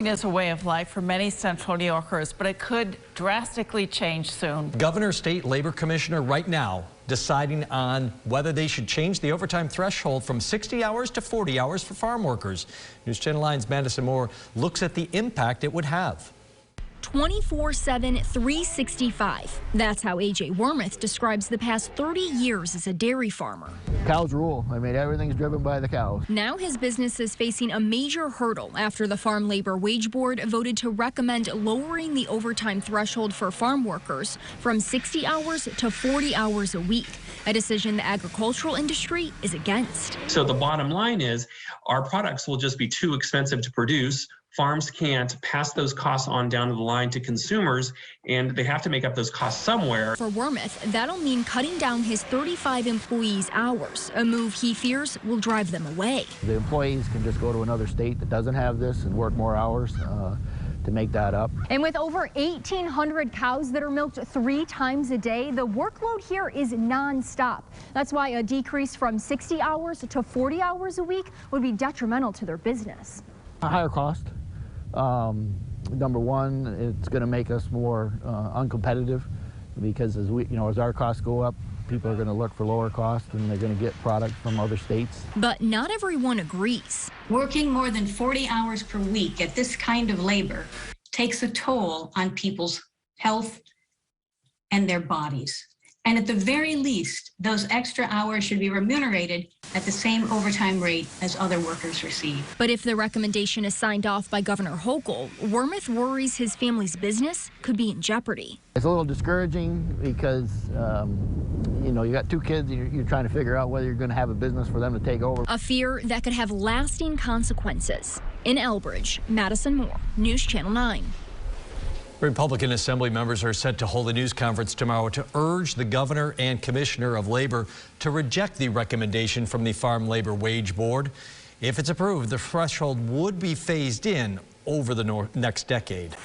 Is a way of life for many Central New Yorkers, but it could drastically change soon. Governor, state labor commissioner right now deciding on whether they should change the overtime threshold from 60 hours to 40 hours for farm workers. News Channel 9's Madison Moore looks at the impact it would have. 24/7, 365. That's how A.J. Wormuth describes the past 30 years as a dairy farmer. Cows rule. I mean, everything's driven by the cows. Now his business is facing a major hurdle after the Farm Labor Wage Board voted to recommend lowering the overtime threshold for farm workers from 60 hours to 40 hours a week, a decision the agricultural industry is against. So the bottom line is our products will just be too expensive to produce. Farms can't pass those costs on down to the line to consumers, and they have to make up those costs somewhere. For Wormuth, that'll mean cutting down his 35 employees' hours, a move he fears will drive them away. The employees can just go to another state that doesn't have this and work more hours to make that up. And with over 1,800 cows that are milked 3 times a day, the workload here is nonstop. That's why a decrease from 60 hours to 40 hours a week would be detrimental to their business. A higher cost. Number one, it's going to make us more uncompetitive because as our costs go up, people are going to look for lower costs and they're going to get product from other states. But not everyone agrees. Working more than 40 hours per week at this kind of labor takes a toll on people's health and their bodies. And at the very least, those extra hours should be remunerated at the same overtime rate as other workers receive. But if the recommendation is signed off by Governor Hochul, Wormuth worries his family's business could be in jeopardy. It's a little discouraging because, you got 2 kids and you're trying to figure out whether you're going to have a business for them to take over. A fear that could have lasting consequences. In Elbridge, Madison Moore, News Channel 9. Republican Assembly members are set to hold a news conference tomorrow to urge the governor and commissioner of labor to reject the recommendation from the Farm Labor Wage Board. If it's approved, the threshold would be phased in over the next decade.